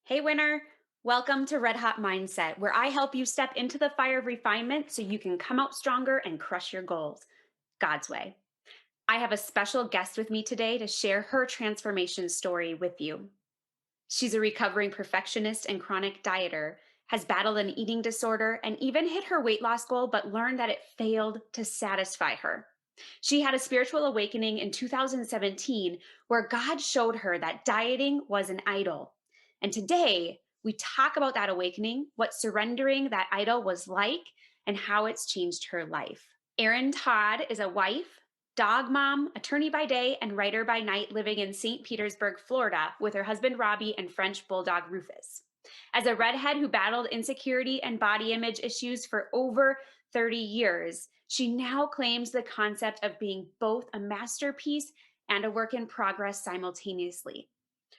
Hey, winner. Welcome to Red Hot Mindset, where I help you step into the fire of refinement so you can come out stronger and crush your goals God's way. I have a special guest with me today to share her transformation story with you. She's a recovering perfectionist and chronic dieter, has battled an eating disorder, and even hit her weight loss goal, but learned that it failed to satisfy her. She had a spiritual awakening in 2017 where God showed her that dieting was an idol. And today, we talk about that awakening, what surrendering that idol was like, and how it's changed her life. Erin Todd is a wife, dog mom, attorney by day, and writer by night, living in St. Petersburg, Florida, with her husband Robbie and French bulldog Rufus. As a redhead who battled insecurity and body image issues for over 30 years, she now claims the concept of being both a masterpiece and a work in progress simultaneously.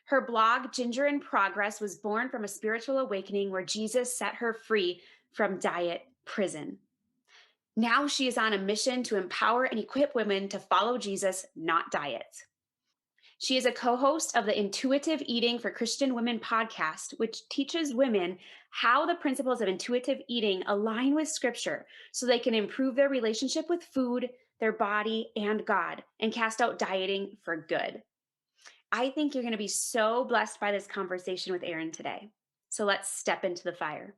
Her blog, Ginger in Progress, was born from a spiritual awakening where Jesus set her free from diet prison. Now she is on a mission to empower and equip women to follow Jesus, not diets. She is a co host of the Intuitive Eating for Christian Women podcast, which teaches women how the principles of intuitive eating align with scripture so they can improve their relationship with food, their body, and God, and cast out dieting for good. I think you're going to be so blessed by this conversation with Erin today. So let's step into the fire.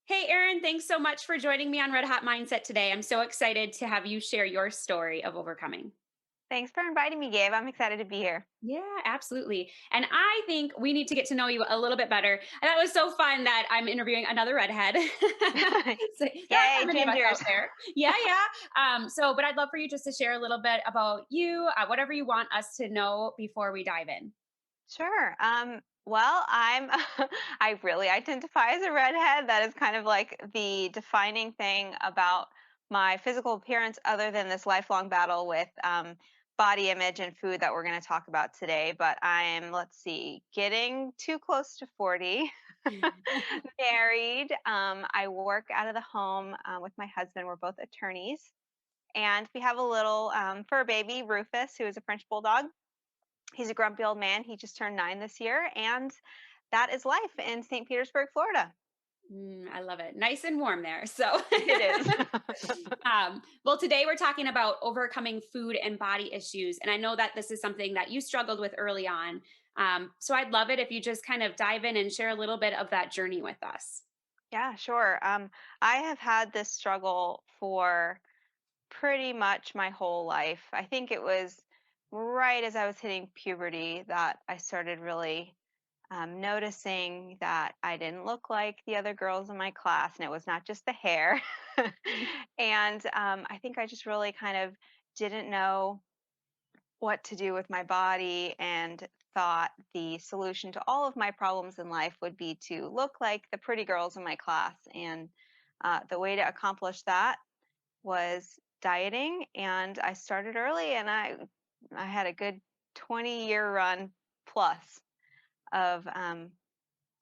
Hey, Erin, thanks so much for joining me on Red Hot Mindset today. I'm so excited to have you share your story of overcoming. Thanks for inviting me, Gabe. I'm excited to be here. Yeah, absolutely. And I think we need to get to know you a little bit better. And that was so fun that I'm interviewing another redhead. So, there aren't that Yay, many of us out gingers. there. Yeah, yeah. But I'd love for you just to share a little bit about you, whatever you want us to know before we dive in. Sure. I'm I really identify as a redhead. That is kind of like the defining thing about my physical appearance, other than this lifelong battle with body image and food that we're going to talk about today. But I'm, let's see, getting too close to 40, married. I work out of the home with my husband. We're both attorneys. And we have a little fur baby, Rufus, who is a French bulldog. He's a grumpy old man. He just turned 9 this year, and that is life in St. Petersburg, Florida. I love it. Nice and warm there. So, It is. today we're talking about overcoming food and body issues. And I know that this is something that you struggled with early on. So, I'd love it if you just kind of dive in and share a little bit of that journey with us. Yeah, sure. I have had this struggle for pretty much my whole life. I think it was right as I was hitting puberty that I started really noticing that I didn't look like the other girls in my class, and it was not just the hair. And I think I just really kind of didn't know what to do with my body, and thought the solution to all of my problems in life would be to look like the pretty girls in my class. And the way to accomplish that was dieting. And I started early, and I had a good 20-year run plus of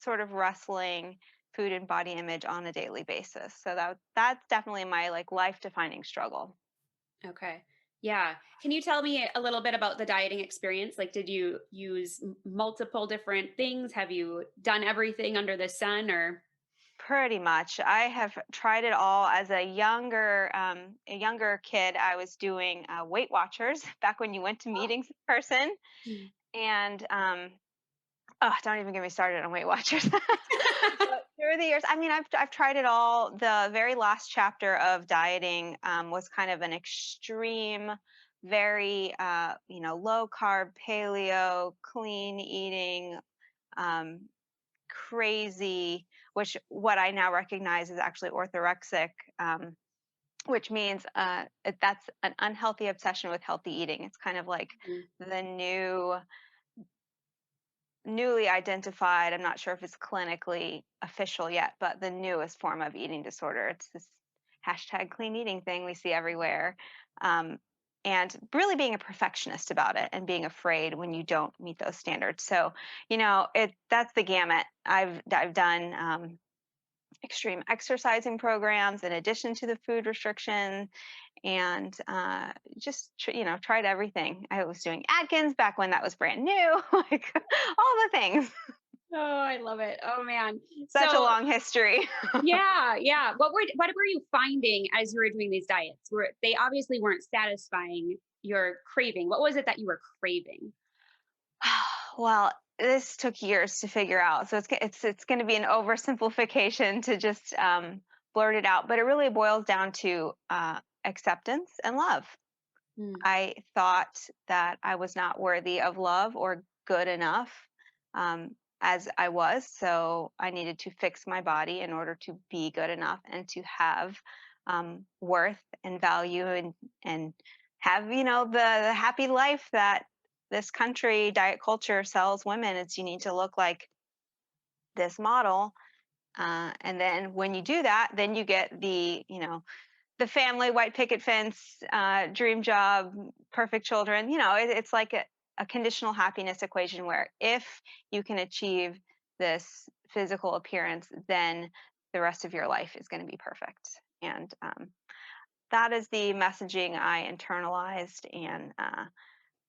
sort of wrestling food and body image on a daily basis. So that's definitely my like life defining struggle. Okay. Yeah. Can you tell me a little bit about the dieting experience? Like, did you use multiple different things? Have you done everything under the sun or? Pretty much. I have tried it all. As a younger kid, I was doing Weight Watchers back when you went to meetings in person. Mm. And oh, don't even get me started on Weight Watchers. But through the years, I mean, I've tried it all. The very last chapter of dieting was kind of an extreme, very low carb, paleo, clean eating, um, crazy, which what I now recognize is actually orthorexic, which means that's an unhealthy obsession with healthy eating. It's kind of like Mhm. the newly identified, I'm not sure if it's clinically official yet, but the newest form of eating disorder. It's this hashtag clean eating thing we see everywhere. Um, and really being a perfectionist about it, and being afraid when you don't meet those standards. So, that's the gamut I've done extreme exercising programs in addition to the food restriction, and tried everything. I was doing Atkins back when that was brand new, like all the things. Oh, I love it. Oh man. Such a So long history. yeah, yeah. What were you finding as you were doing these diets? Were they obviously weren't satisfying your craving? What was it that you were craving? Well, this took years to figure out, so it's going to be an oversimplification to just blurt it out, but it really boils down to acceptance and love. Mm, I thought that I was not worthy of love or good enough as I was. So I needed to fix my body in order to be good enough and to have worth and value, and have, the happy life that this country diet culture sells women. It's, you need to look like this model. And then when you do that, then you get the family, white picket fence, dream job, perfect children. It's like a conditional happiness equation where if you can achieve this physical appearance, then the rest of your life is going to be perfect. And that is the messaging I internalized. And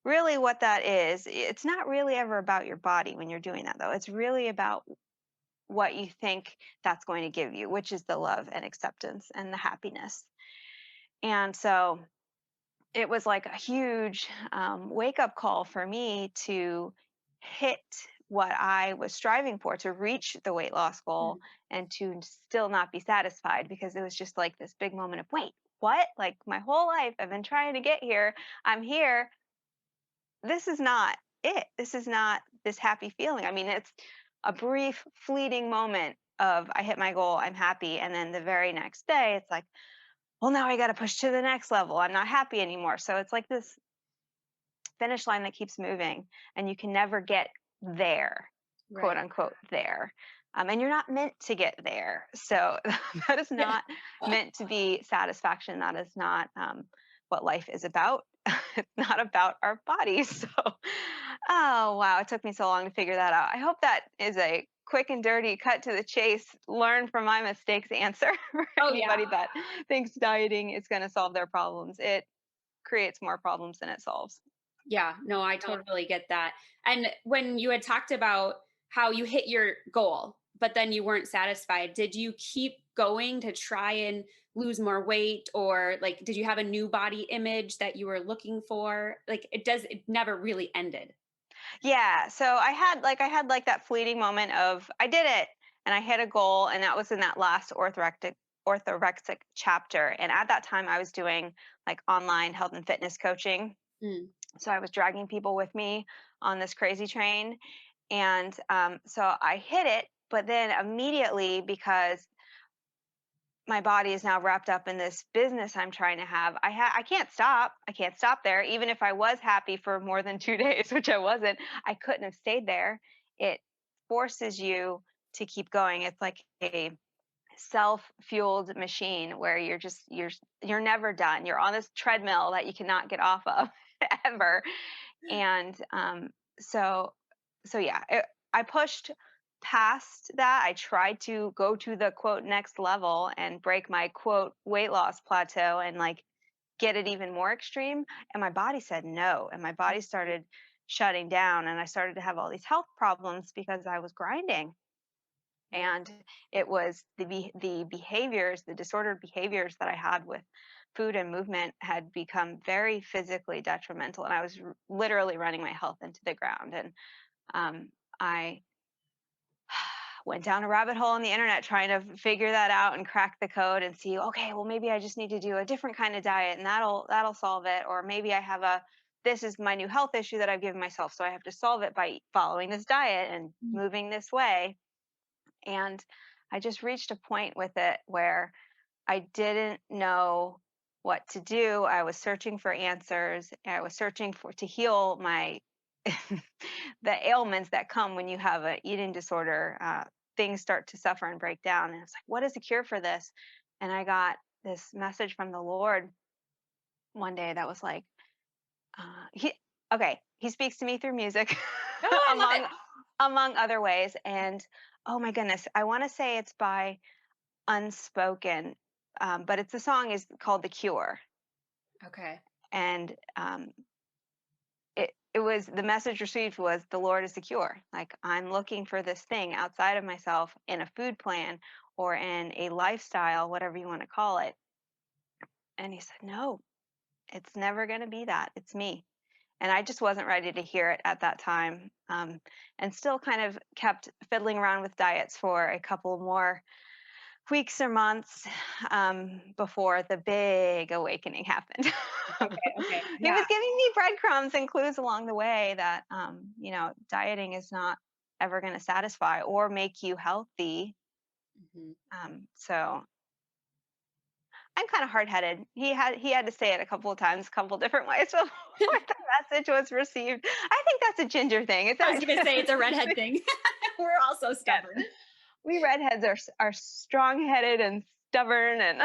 really, what that is, it's not really ever about your body when you're doing that, though. It's really about what you think that's going to give you, which is the love and acceptance and the happiness. And so it was like a huge wake up call for me to hit what I was striving for, to reach the weight loss goal, mm, and to still not be satisfied, because it was just like this big moment of, wait, what? Like my whole life I've been trying to get here. I'm here. This is not it. This is not this happy feeling. I mean, it's a brief, fleeting moment of I hit my goal, I'm happy. And then the very next day, it's like, well, now I got to push to the next level. I'm not happy anymore. So it's like this finish line that keeps moving, and you can never get there, quote right. unquote, there. And you're not meant to get there. So that is Yeah. not meant to be satisfaction. That is not what life is about. It's not about our bodies. So, oh, wow. It took me so long to figure that out. I hope that is a quick and dirty, cut to the chase, learn from my mistakes answer for Oh yeah. anybody that thinks dieting is going to solve their problems. It creates more problems than it solves. Yeah, no, I totally get that. And when you had talked about how you hit your goal, but then you weren't satisfied, did you keep going to try and lose more weight, or like did you have a new body image that you were looking for? Like it never really ended. Yeah, so I had like that fleeting moment of I did it and I hit a goal, and that was in that last orthorexic chapter. And at that time I was doing like online health and fitness coaching. Mm, So I was dragging people with me on this crazy train. And so I hit it, but then immediately, because my body is now wrapped up in this business I'm trying to have. I can't stop. I can't stop there. Even if I was happy for more than 2 days, which I wasn't, I couldn't have stayed there. It forces you to keep going. It's like a self-fueled machine where you're never done. You're on this treadmill that you cannot get off of ever. And so yeah, I pushed past that. I tried to go to the quote next level and break my quote weight loss plateau and like get it even more extreme. And my body said no. And my body started shutting down. And I started to have all these health problems because I was grinding. And it was the behaviors, the disordered behaviors that I had with food and movement had become very physically detrimental. And I was literally running my health into the ground. And I went down a rabbit hole on the internet trying to figure that out and crack the code and see, okay, well, maybe I just need to do a different kind of diet and that'll solve it. Or maybe I have this is my new health issue that I've given myself, so I have to solve it by following this diet and mm, moving this way. And I just reached a point with it where I didn't know what to do. I was searching for answers. I was searching for to heal my the ailments that come when you have an eating disorder. Things start to suffer and break down. And it's like, what is the cure for this? And I got this message from the Lord one day that was like, he okay, he speaks to me through music, Oh, I love it. among other ways. And oh my goodness, I want to say it's by unspoken. But it's the song is called "The Cure," Okay. and it was the message received was the Lord is the cure. Like I'm looking for this thing outside of myself in a food plan or in a lifestyle, whatever you want to call it. And he said, "No, it's never going to be that. It's me." And I just wasn't ready to hear it at that time. And still kind of kept fiddling around with diets for a couple more weeks or months before the big awakening happened. Okay. Okay. He Yeah. was giving me breadcrumbs and clues along the way that, dieting is not ever going to satisfy or make you healthy. Mhm. So I'm kind of hard headed. He had to say it a couple of times, a couple different ways before the message was received. I think that's a ginger thing. Is I was that going to say it's a redhead yes? thing. We're all so stubborn. We redheads are strong headed and stubborn and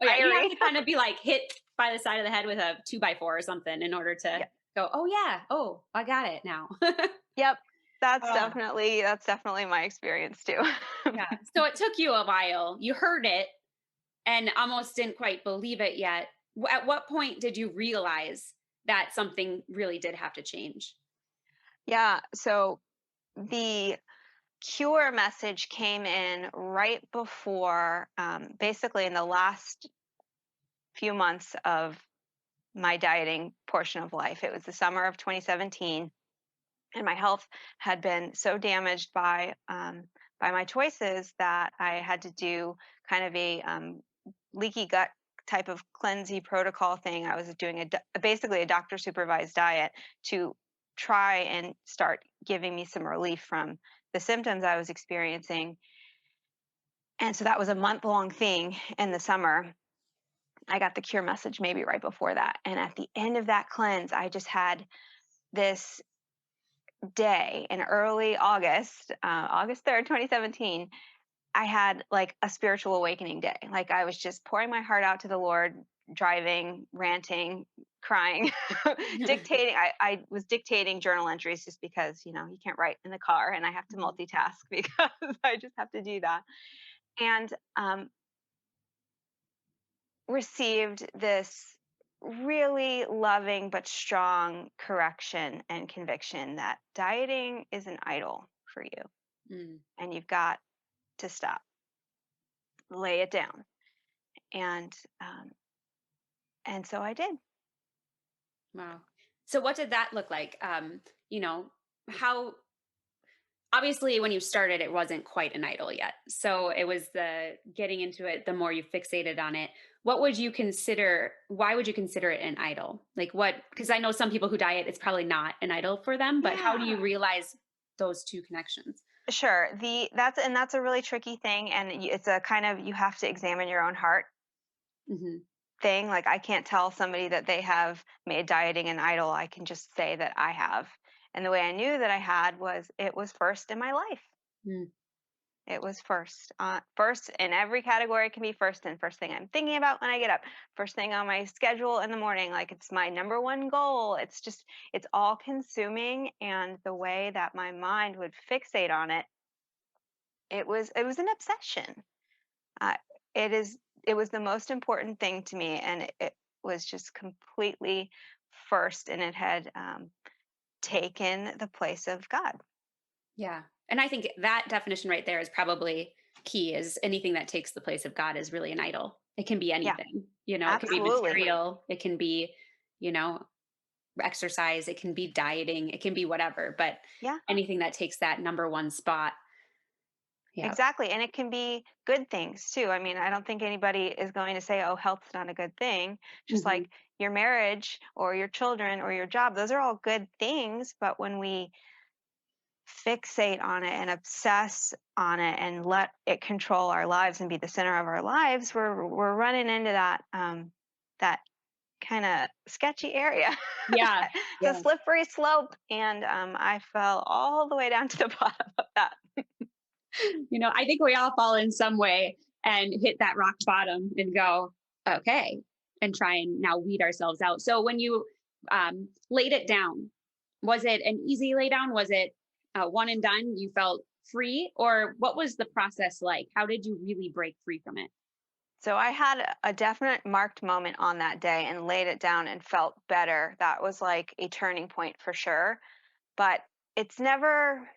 Oh yeah, you have fiery. to kind of be like hit by the side of the head with a 2x4 or something in order to Yeah. go, "Oh yeah, oh, I got it now." Yep. That's Ah, definitely that's definitely my experience too. yeah. So it took you a while. You heard it and almost didn't quite believe it yet. At what point did you realize that something really did have to change? Yeah. So the cure message came in right before, basically in the last few months of my dieting portion of life. It was the summer of 2017, and my health had been so damaged by my choices that I had to do kind of a leaky gut type of cleansy protocol thing. I was doing basically a doctor supervised diet to try and start giving me some relief from the symptoms I was experiencing. And so that was a month long thing in the summer. I got the cure message maybe right before that. And at the end of that cleanse, I just had this day in early August, August 3rd, 2017. I had like a spiritual awakening day. Like I was just pouring my heart out to the Lord, driving, ranting, crying, dictating. I was dictating journal entries just because, you can't write in the car and I have to Mhm. multitask because I just have to do that. And received this really loving but strong correction and conviction that dieting is an idol for you Mm, and you've got to stop, lay it down. And um, and so I did. wow. So what did that look like? You know, how obviously when you started it wasn't quite an idol yet. So it was the getting into it, the more you fixated on it. What would you consider why would you consider it an idol? Like what because I know some people who diet it's probably not an idol for them, but how do Yeah. you realize those two connections? Sure. That's a really tricky thing, and it's a kind of you have to examine your own heart Mhm. thing. Like I can't tell somebody that they have made dieting an idol. I can just say that I have. And the way I knew that I had was it was first in my life. Mm. It was first. First in every category can be first in. First thing I'm thinking about when I get up. First thing on my schedule in the morning. Like it's my number one goal. It's all consuming. And the way that my mind would fixate on it, it was an obsession. Uh, it was the most important thing to me, and it was just completely first, and it had taken the place of God. Yeah. And I think that definition right there is probably key is anything that takes the place of God is really an idol. It can be Yeah, anything, it can be absolutely. material, it can be, you know, exercise, it can be dieting, it can be whatever, but Yeah. anything that takes that number one spot. Yeah. Exactly, and it can be good things too. I mean, I don't think anybody is going to say, "Oh, health's not a good thing." Just Mhm. like your marriage or your children or your job, those are all good things, but when we fixate on it and obsess on it and let it control our lives and be the center of our lives, we're running into that kind of sketchy area. Yeah. It's a Yeah. slippery slope, and I fell all the way down to the bottom of that. I think we all fall in some way and hit that rock bottom and go, okay, and try and now weed ourselves out. So when you laid it down, was it an easy lay down? Was it one and done? You felt free, or what was the process like? How did you really break free from it? So I had a definite marked moment on that day and laid it down and felt better. That was like a turning point for sure. But it's never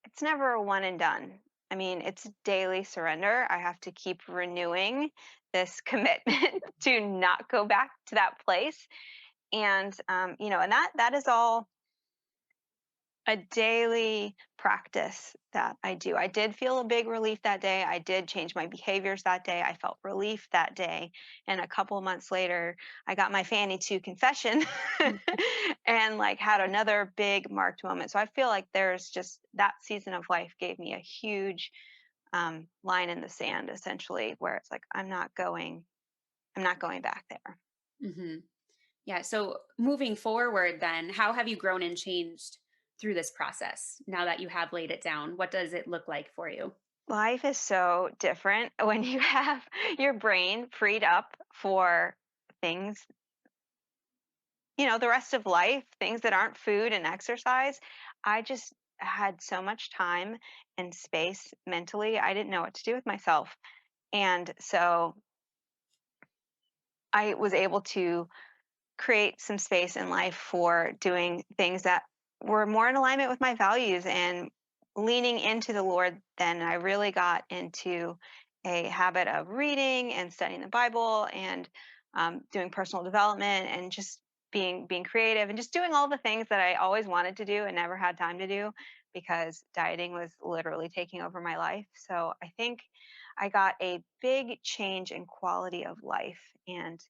it's never a one and done. I mean, it's daily surrender. I have to keep renewing this commitment to not go back to that place. And and that is all a daily practice that I do. I did feel a big relief that day. I did change my behaviors that day. I felt relief that day. And a couple of months later, I got my fanny to confession and like had another big marked moment. So I feel like there's just that season of life gave me a huge line in the sand, essentially, where it's like I'm not going back there. Hmm. Yeah. So moving forward, then, how have you grown and changed through this process now that you have laid it down? What does it look like for you? Life is so different when you have your brain freed up for things, the rest of life, things that aren't food and exercise. I just had so much time and space mentally. I didn't know what to do with myself. And so I was able to create some space in life for doing things that were more in alignment with my values and leaning into the Lord. Then I really got into a habit of reading and studying the Bible and doing personal development and just being creative and just doing all the things that I always wanted to do and never had time to do because dieting was literally taking over my life. So I think I got a big change in quality of life and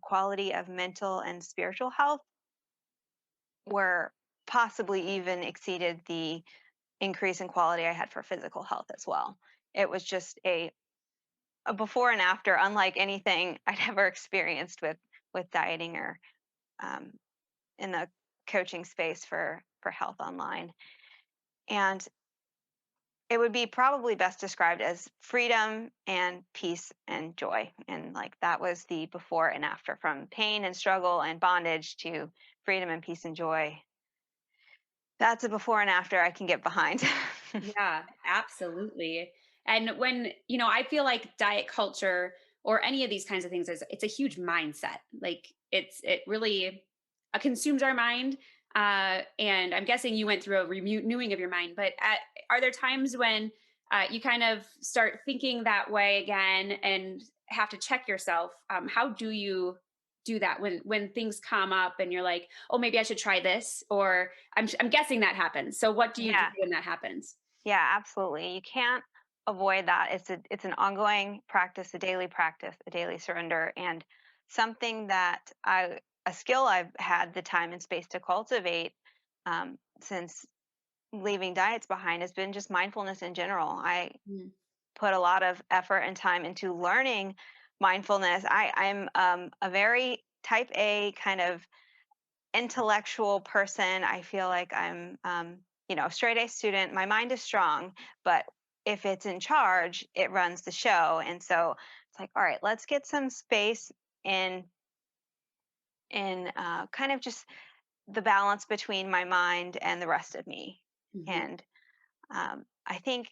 quality of mental and spiritual health were possibly even exceeded the increase in quality I had for physical health as well. It was just a before and after, unlike anything I'd ever experienced with dieting or um, in the coaching space for health online. And it would be probably best described as freedom and peace and joy. And like that was the before and after from pain and struggle and bondage to freedom and peace and joy. That's a before and after I can get behind. Yeah, absolutely. And when, I feel like diet culture or any of these kinds of things is it's a huge mindset. Like it really consumes our mind. And I'm guessing you went through a renewing of your mind, but are there times when you kind of start thinking that way again and have to check yourself? How do you do that when things come up and you're like, oh, maybe I should try this? Or I'm guessing that happens. So what do you do Yeah. when that happens? Yeah, absolutely. You can't avoid that. It's an ongoing practice, a daily practice, a daily surrender, and something that I a skill I've had the time and space to cultivate since leaving diets behind has been just mindfulness in general. I Mm, put a lot of effort and time into learning mindfulness. I'm a very type A kind of intellectual person. I feel like I'm, a straight A student. My mind is strong, but if it's in charge, it runs the show. And so it's like, all right, let's get some space in kind of just the balance between my mind and the rest of me. mhm, And I think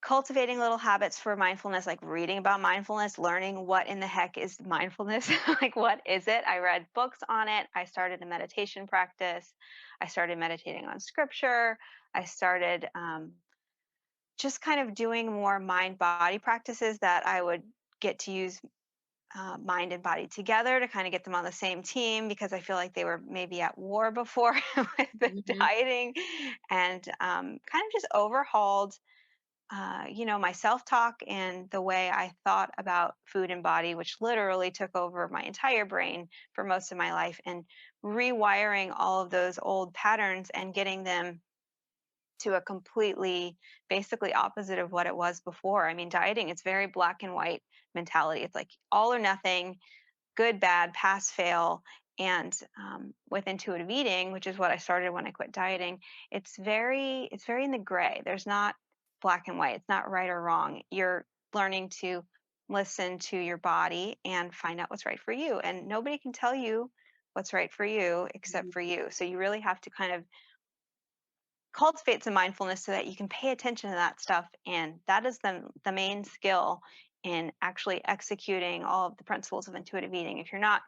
cultivating little habits for mindfulness, like reading about mindfulness, learning what in the heck is mindfulness, like what is it? I read books on it. I started a meditation practice. I started meditating on scripture. I started just kind of doing more mind body practices that I would get to use mind and body together to kind of get them on the same team because I feel like they were maybe at war before with the mhm, dieting and kind of just overhauled my self talk and the way I thought about food and body, which literally took over my entire brain for most of my life, and rewiring all of those old patterns and getting them to a completely, basically opposite of what it was before. I mean, dieting, it's very black and white mentality. It's like all or nothing, good, bad, pass, fail. And with intuitive eating, which is what I started when I quit dieting, it's very in the gray. There's not black and white. It's not right or wrong. You're learning to listen to your body and find out what's right for you. And nobody can tell you what's right for you except mhm. for you. So you really have to kind of cultivate some mindfulness so that you can pay attention to that stuff. And that is the main skill in actually executing all of the principles of intuitive eating. If you're not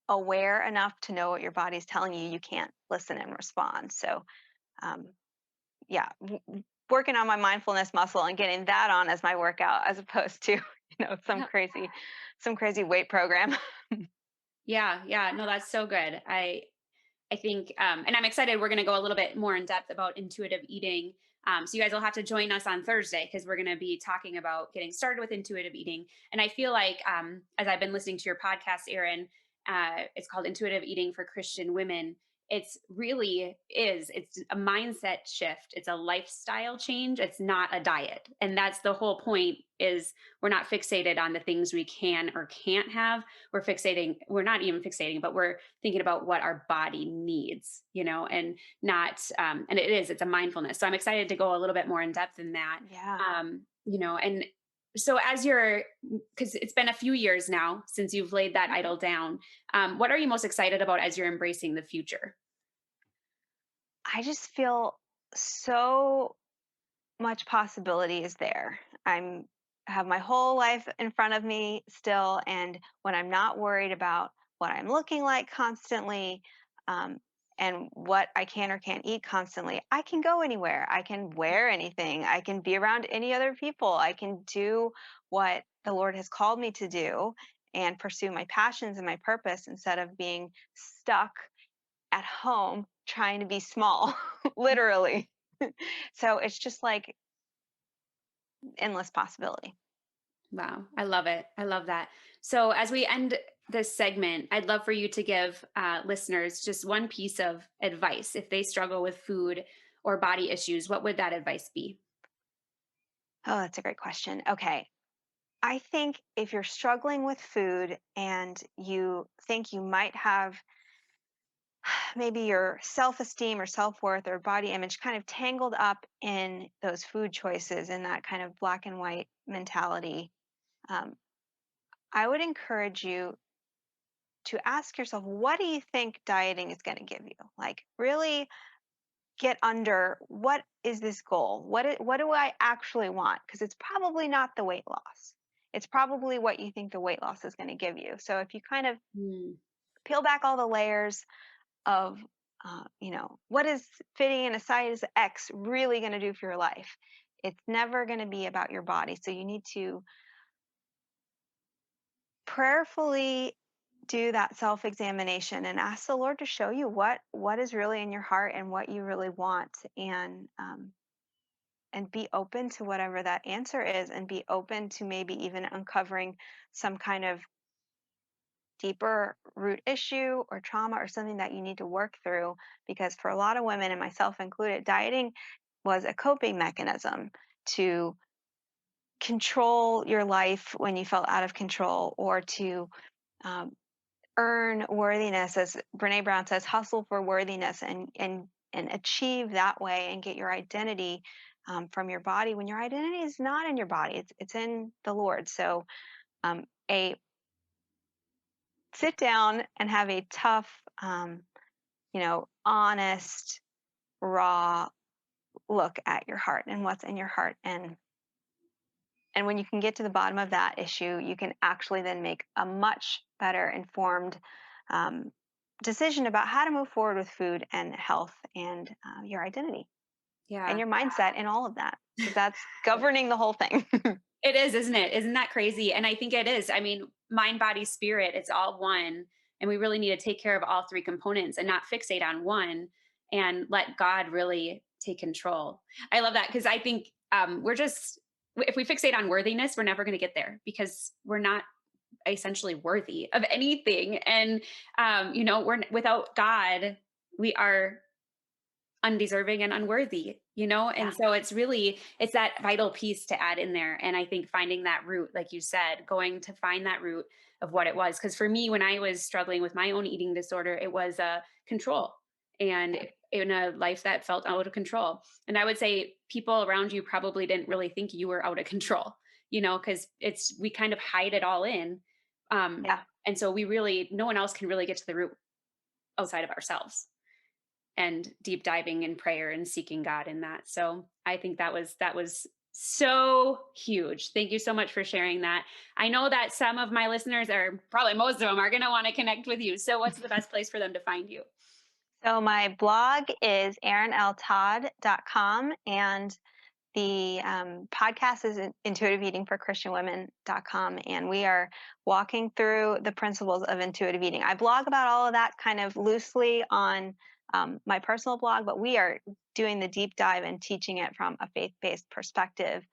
aware enough to know what your body's telling you, you can't listen and respond. So, um, yeah, working on my mindfulness muscle and getting that on as my workout, as opposed to Yeah. some crazy weight program. Yeah, yeah. No, that's so good. I think, and I'm excited. We're going to go a little bit more in depth about intuitive eating. So you guys will have to join us on Thursday because we're going to be talking about getting started with intuitive eating. And I feel like, as I've been listening to your podcast, Erin, it's called Intuitive Eating for Christian Women. It's a mindset shift. It's a lifestyle change. It's not a diet. And that's the whole point is we're not fixated on the things we can or can't have. We're not even fixating, but we're thinking about what our body needs, and not, and it's a mindfulness. So I'm excited to go a little bit more in depth in that. Yeah. And so as you're, because it's been a few years now since you've laid that Mhm. idol down, what are you most excited about as you're embracing the future? I just feel so much possibility is there. I'm have my whole life in front of me still, and when I'm not worried about what I'm looking like constantly, um, and what I can or can't eat constantly, I can go anywhere. I can wear anything. I can be around any other people. I can do what the Lord has called me to do and pursue my passions and my purpose instead of being stuck at home trying to be small, literally. So it's just like endless possibility. Wow, I love it. I love that. So, as we end this segment, I'd love for you to give listeners just one piece of advice. If they struggle with food or body issues, what would that advice be? Oh, that's a great question. Okay. I think if you're struggling with food and you think you might have maybe your self esteem or self worth or body image kind of tangled up in those food choices and that kind of black and white mentality, um, I would encourage you to ask yourself, what do you think dieting is going to give you? Like, really get under what is this goal? What do I actually want? Because it's probably not the weight loss. It's probably what you think the weight loss is going to give you. So if you kind of Mm, peel back all the layers of, what is fitting in a size X really going to do for your life? It's never going to be about your body. So you need to prayerfully do that self-examination and ask the Lord to show you what is really in your heart and what you really want, and be open to whatever that answer is, and be open to maybe even uncovering some kind of deeper root issue or trauma or something that you need to work through, because for a lot of women and myself included, dieting was a coping mechanism to control your life when you felt out of control, or to um, earn worthiness, as Brene Brown says, hustle for worthiness, and achieve that way and get your identity, from your body, when your identity is not in your body, it's in the Lord. So, a sit down and have a tough, honest, raw look at your heart and what's in your heart, and when you can get to the bottom of that issue, you can actually then make a much better informed, um, decision about how to move forward with food and health and, your identity and yeah. your mindset and all of that, because that's governing the whole thing. It is, isn't it? Isn't that crazy? And I think it is. I mean, mind, body, spirit, it's all one. And we really need to take care of all three components and not fixate on one and let God really take control. I love that because I think if we fixate on worthiness, we're never going to get there because we're not essentially worthy of anything. And, we're without God, we are undeserving and unworthy, Yeah, and so it's that vital piece to add in there. And I think finding that root, like you said, going to find that root of what it was, because for me, when I was struggling with my own eating disorder, it was control, and yeah, in a life that felt out of control. And I would say people around you probably didn't really think you were out of control, because we kind of hide it all in. um yeah. and so we really, no one else can really get to the root outside of ourselves. and deep diving in prayer and seeking God in that. So I think that was so huge. Thank you so much for sharing that. I know that some of my listeners, or probably most of them, are going to want to connect with you. So what's the best place for them to find you? So my blog is erinltodd.com, and the podcast is Intuitive Eating for Christian Women.com, and we are walking through the principles of intuitive eating. I blog about all of that kind of loosely on my personal blog, but we are doing the deep dive and teaching it from a faith-based perspective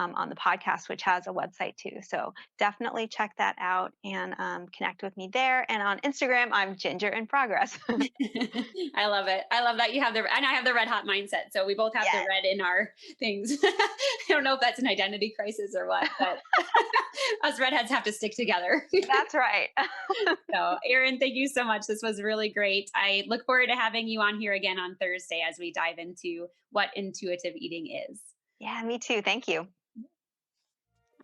on the podcast, which has a website too. So definitely check that out and connect with me there. And on Instagram, I'm Ginger in Progress. I love it. I love that you have and I have the red hot mindset. So we both have the Yes, red in our things. I don't know if that's an identity crisis or what, but us redheads have to stick together. that's right. So, Erin, thank you so much. This was really great. I look forward to having you on here again on Thursday as we dive into what intuitive eating is. Yeah, me too. Thank you.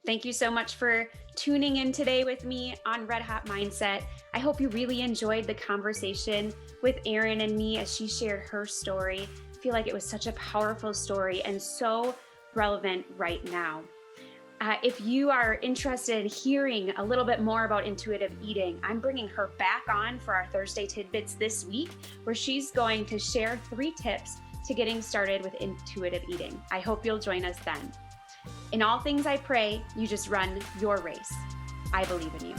Thank you so much for tuning in today with me on Red Hot Mindset. I hope you really enjoyed the conversation with Erin and me as she shared her story. I feel like it was such a powerful story and so relevant right now. If you are interested in hearing a little bit more about intuitive eating, I'm bringing her back on for our Thursday Tidbits this week, where she's going to share 3 tips to getting started with intuitive eating. I hope you'll join us then. In all things I pray, you just run your race. I believe in you.